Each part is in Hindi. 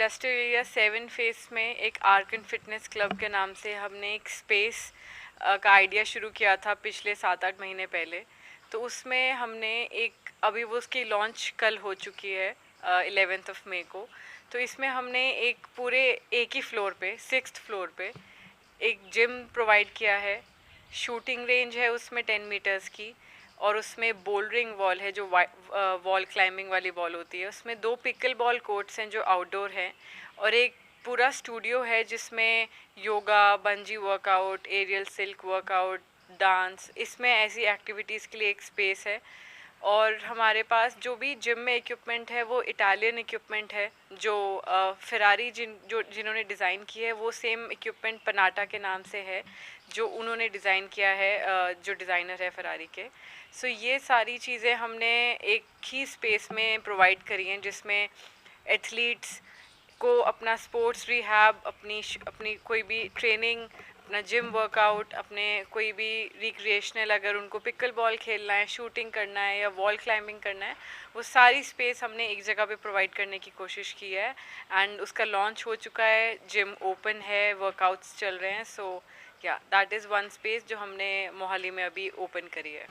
इंडस्ट्रियल एरिया 7 फेस में एक आर्कन फिटनेस क्लब के नाम से हमने एक स्पेस का आइडिया शुरू किया था पिछले 7-8 महीने पहले। तो उसमें हमने एक अभी वो उसकी लॉन्च कल हो चुकी है 11th ऑफ मई को। तो इसमें हमने एक पूरे एक ही फ्लोर पे 6th फ्लोर पे एक जिम प्रोवाइड किया है। शूटिंग रेंज है उसमें 10 मीटर्स की, और उसमें बोल्डरिंग वॉल है जो वॉल क्लाइंबिंग वाली वॉल होती है। उसमें 2 पिकल बॉल कोर्ट्स हैं जो आउटडोर हैं, और एक पूरा स्टूडियो है जिसमें yoga, bungee workout, aerial silk workout, dance, इसमें ऐसी एक्टिविटीज़ के लिए एक स्पेस है। और हमारे पास जो भी जिम में इक्विपमेंट है वो इटालियन इक्विपमेंट है, जो फेरारी जिन्होंने डिज़ाइन की है वो सेम इक्विपमेंट पनाटा के नाम से है जो उन्होंने डिज़ाइन किया है, जो डिज़ाइनर है फेरारी के। सो ये सारी चीज़ें हमने एक ही स्पेस में प्रोवाइड करी हैं, जिसमें एथलीट्स को अपना स्पोर्ट्स रिहैब, अपनी कोई भी ट्रेनिंग, अपना जिम वर्कआउट, अपने कोई भी रिक्रिएशनल, अगर उनको पिकल बॉल खेलना है, शूटिंग करना है या वॉल क्लाइंबिंग करना है, वो सारी स्पेस हमने एक जगह पे प्रोवाइड करने की कोशिश की है। एंड उसका लॉन्च हो चुका है, जिम ओपन है, वर्कआउट्स चल रहे हैं। सो या दैट इज़ वन स्पेस जो हमने मोहाली में अभी ओपन करी है।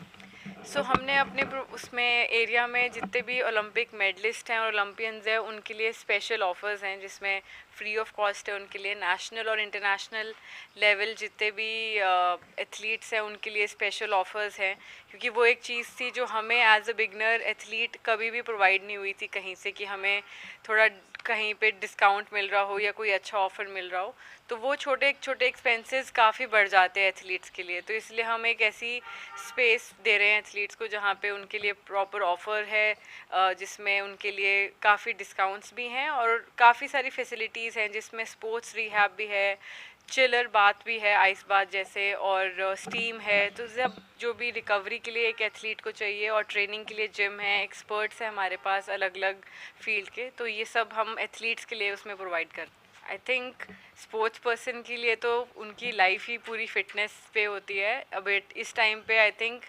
सो हमने अपने उसमें एरिया में जितने भी ओलंपिक मेडलिस्ट हैं और ओलंपियंस हैं उनके लिए स्पेशल ऑफर्स हैं, जिसमें फ्री ऑफ कॉस्ट है उनके लिए। नेशनल और इंटरनेशनल लेवल जितने भी एथलीट्स हैं उनके लिए स्पेशल ऑफर्स हैं, क्योंकि वो एक चीज़ थी जो हमें एज अ बिगनर एथलीट कभी भी प्रोवाइड नहीं हुई थी कहीं से, कि हमें थोड़ा कहीं पे डिस्काउंट मिल रहा हो या कोई अच्छा ऑफ़र मिल रहा हो। तो वो छोटे छोटे एक्सपेंसेस काफ़ी बढ़ जाते हैं एथलीट्स के लिए। तो इसलिए हम एक ऐसी स्पेस दे रहे हैं एथलीट्स को जहाँ पे उनके लिए प्रॉपर ऑफ़र है, जिसमें उनके लिए काफ़ी डिस्काउंट्स भी हैं और काफ़ी सारी फैसिलिटीज़ हैं, जिसमें स्पोर्ट्स रिहैब भी है, चिलर बाथ भी है, आइस बाथ जैसे, और स्टीम है। तो जब जो भी रिकवरी के लिए एक एथलीट को चाहिए, और ट्रेनिंग के लिए जिम है, एक्सपर्ट्स हैं हमारे पास अलग अलग फील्ड के, तो ये सब हम एथलीट्स के लिए उसमें प्रोवाइड करते हैं। आई थिंक स्पोर्ट्स पर्सन के लिए तो उनकी लाइफ ही पूरी फिटनेस पे होती है। अब इस टाइम पे आई थिंक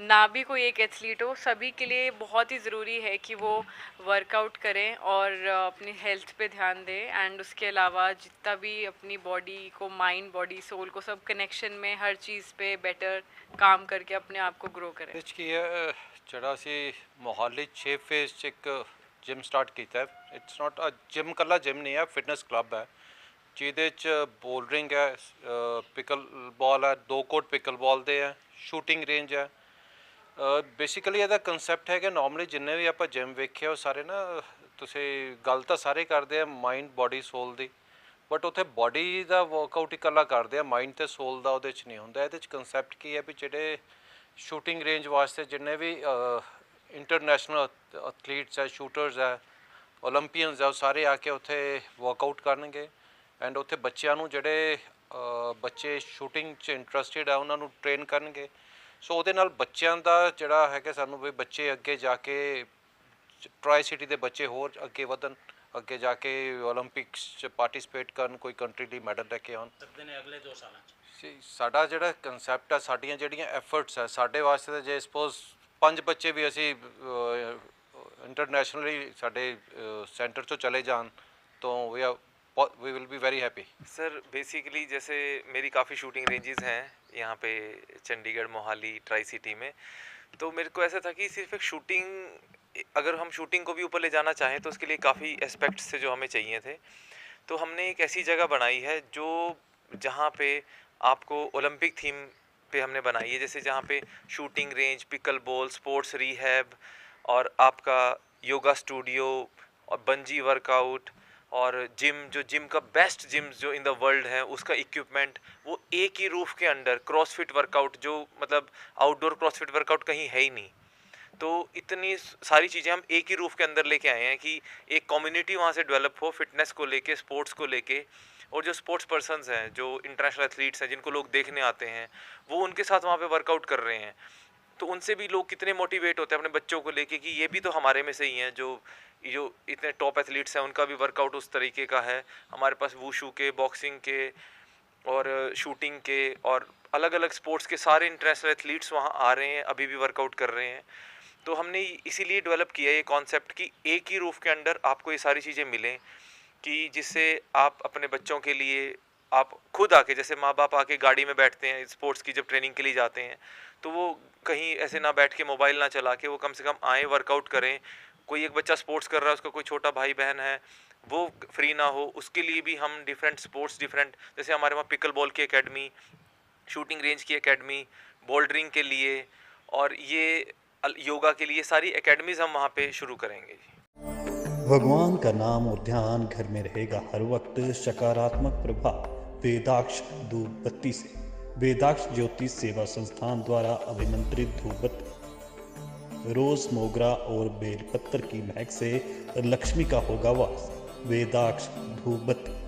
ना भी कोई एक एथलीट हो, सभी के लिए बहुत ही ज़रूरी है कि वो वर्कआउट करें और अपनी हेल्थ पे ध्यान दें। एंड उसके अलावा जितना भी अपनी बॉडी को, माइंड, बॉडी, सोल को, सब कनेक्शन में हर चीज़ पे बेटर काम करके अपने आप को ग्रो करें। ਕੀ ਹੈ ਜਿਹੜਾ ਅਸੀਂ ਮੋਹਾਲੀ 6 ਫੇਸ 'ਚ ਇੱਕ ਜਿਮ ਸਟਾਰਟ ਕੀਤਾ ਹੈ। ਇਟਸ ਨਾਟ ਅ ਜਿਮ, ਇਕੱਲਾ ਜਿਮ ਨਹੀਂ ਹੈ, ਫਿਟਨੈਸ ਕਲੱਬ ਹੈ ਜਿਹਦੇ 'ਚ ਬੋਲਰਿੰਗ ਹੈ, ਪਿਕਲ ਬਾਲ ਹੈ, 2 ਕੋਰਟ ਪਿਕਲ ਬਾਲ ਦੇ ਹੈ, ਸ਼ੂਟਿੰਗ ਰੇਂਜ ਹੈ। ਬੇਸਿਕਲੀ ਇਹਦਾ ਕੰਸੈਪਟ ਹੈ ਕਿ ਨਾਰਮਲੀ ਜਿੰਨੇ ਵੀ ਆਪਾਂ ਜਿਮ ਵੇਖੇ ਉਹ ਸਾਰੇ ਨਾ, ਤੁਸੀਂ ਗੱਲ ਤਾਂ ਸਾਰੇ ਕਰਦੇ ਆ mind, body, sole the, but ਉੱਥੇ ਬੋਡੀ ਦਾ ਵਰਕਆਊਟ ਇਕੱਲਾ ਕਰਦੇ ਆ, ਮਾਈਂਡ ਅਤੇ ਸੋਲ ਦਾ ਉਹਦੇ 'ਚ ਨਹੀਂ ਹੁੰਦਾ। ਇਹਦੇ 'ਚ ਕੰਸੈਪਟ ਕੀ ਹੈ ਵੀ ਜਿਹੜੇ ਸ਼ੂਟਿੰਗ ਰੇਂਜ ਵਾਸਤੇ ਜਿੰਨੇ ਵੀ ਇੰਟਰਨੈਸ਼ਨਲ ਐਥਲੀਟਸ ਹੈ, ਸ਼ੂਟਰਸ ਹੈ, ਓਲੰਪੀਅਨਸ ਹੈ, ਉਹ ਸਾਰੇ ਆ ਕੇ ਉੱਥੇ ਵਰਕਆਊਟ ਕਰਨਗੇ। ਐਂਡ ਉੱਥੇ ਬੱਚਿਆਂ ਨੂੰ ਜਿਹੜੇ ਬੱਚੇ ਸ਼ੂਟਿੰਗ 'ਚ ਇੰਟਰਸਟਿਡ ਹੈ ਉਹਨਾਂ ਨੂੰ ਟ੍ਰੇਨ ਕਰਨਗੇ। ਸੋ ਉਹਦੇ ਨਾਲ ਬੱਚਿਆਂ ਦਾ ਜਿਹੜਾ ਹੈਗਾ, ਸਾਨੂੰ ਵੀ ਬੱਚੇ ਅੱਗੇ ਜਾ ਕੇ ਟਰਾਈ ਸਿਟੀ ਦੇ ਬੱਚੇ ਹੋਰ ਅੱਗੇ ਵਧਣ, ਅੱਗੇ ਜਾ ਕੇ ਓਲੰਪਿਕਸ 'ਚ ਪਾਰਟੀਸਪੇਟ ਕਰਨ, ਕੋਈ ਕੰਟਰੀ ਲਈ ਮੈਡਲ ਲੈ ਕੇ ਆਉਣ ਸਕਦੇ ਨੇ ਅਗਲੇ 2 ਸਾਲਾਂ 'ਚ। ਸਾਡਾ ਜਿਹੜਾ ਕੰਸੈਪਟ ਹੈ, ਸਾਡੀਆਂ ਜਿਹੜੀਆਂ ਐਫਰਟਸ ਹੈ, ਸਾਡੇ ਵਾਸਤੇ ਤਾਂ ਜੇ ਸਪੋਜ਼ 5 ਬੱਚੇ ਵੀ ਅਸੀਂ ਇੰਟਰਨੈਸ਼ਨਲੀ ਸਾਡੇ सेंटर ਤੋਂ चले जान तो we will be very happy. Sir basically जैसे मेरी काफ़ी शूटिंग रेंजेस हैं यहाँ पे चंडीगढ़, मोहाली, ट्राई सिटी में। तो मेरे को ऐसा था कि सिर्फ एक शूटिंग, अगर हम शूटिंग को भी ऊपर ले जाना चाहें तो उसके लिए काफ़ी एस्पेक्ट्स थे जो हमें चाहिए थे। तो हमने एक ऐसी जगह बनाई है जो जहाँ पे आपको ओलंपिक थीम पे हमने बनाई है, जैसे जहाँ पे shooting range, pickle ball, sports rehab, और आपका योगा स्टूडियो और बंजी वर्कआउट, और जिम का बेस्ट जिम जो इन द वर्ल्ड है उसका इक्विपमेंट, वो एक ही रूफ के अंडर। क्रॉसफिट वर्कआउट, जो मतलब आउटडोर क्रॉसफिट वर्कआउट कहीं है ही नहीं। तो इतनी सारी चीज़ें हम एक ही रूफ के अंदर लेके आए हैं कि एक कम्युनिटी वहाँ से डेवलप हो फिटनेस को लेके, स्पोर्ट्स को लेके। और जो स्पोर्ट्स पर्सन्स हैं, जो इंटरनेशनल एथलीट्स हैं, जिनको लोग देखने आते हैं, वो उनके साथ वहाँ पे वर्कआउट कर रहे हैं। तो उनसे भी लोग कितने मोटिवेट होते हैं अपने बच्चों को लेके कि ये भी तो हमारे में से ही हैं, जो इतने टॉप एथलीट्स हैं, उनका भी वर्कआउट उस तरीके का है। हमारे पास वूशू के, बॉक्सिंग के और शूटिंग के और अलग अलग स्पोर्ट्स के सारे इंटरनेशनल एथलीट्स वहाँ आ रहे हैं, अभी भी वर्कआउट कर रहे हैं। तो हमने इसीलिए डेवलप किया ये कॉन्सेप्ट कि एक ही रूफ के अंडर आपको ये सारी चीज़ें मिलें। कि जिससे आप अपने बच्चों के लिए आप खुद आके, जैसे माँ बाप आके गाड़ी में बैठते हैं स्पोर्ट्स की जब ट्रेनिंग के लिए जाते हैं, तो वो कहीं ऐसे ना बैठ के मोबाइल ना चला के वो कम से कम आए, वर्कआउट करें। कोई एक बच्चा स्पोर्ट्स कर रहा है, उसका कोई छोटा भाई बहन है वो फ्री ना हो, उसके लिए भी हम डिफरेंट स्पोर्ट्स, डिफरेंट जैसे हमारे वहाँ पिकल बॉल की एकेडमी, शूटिंग रेंज की एकेडमी, बोल्डरिंग के लिए और ये योगा के लिए सारी एकेडमीज हम वहाँ पे शुरू करेंगे। भगवान का नाम और ध्यान घर में रहेगा हर वक्त। सकारात्मक प्रभाव वेदाक्ष धूप बत्ती से। वेदाक्ष ज्योतिष सेवा संस्थान द्वारा अभिमंत्रित धूप बत्ती रोज, मोगरा और बेलपत्र की महक से लक्ष्मी का होगा वास। वेदाक्ष धूप बत्ती।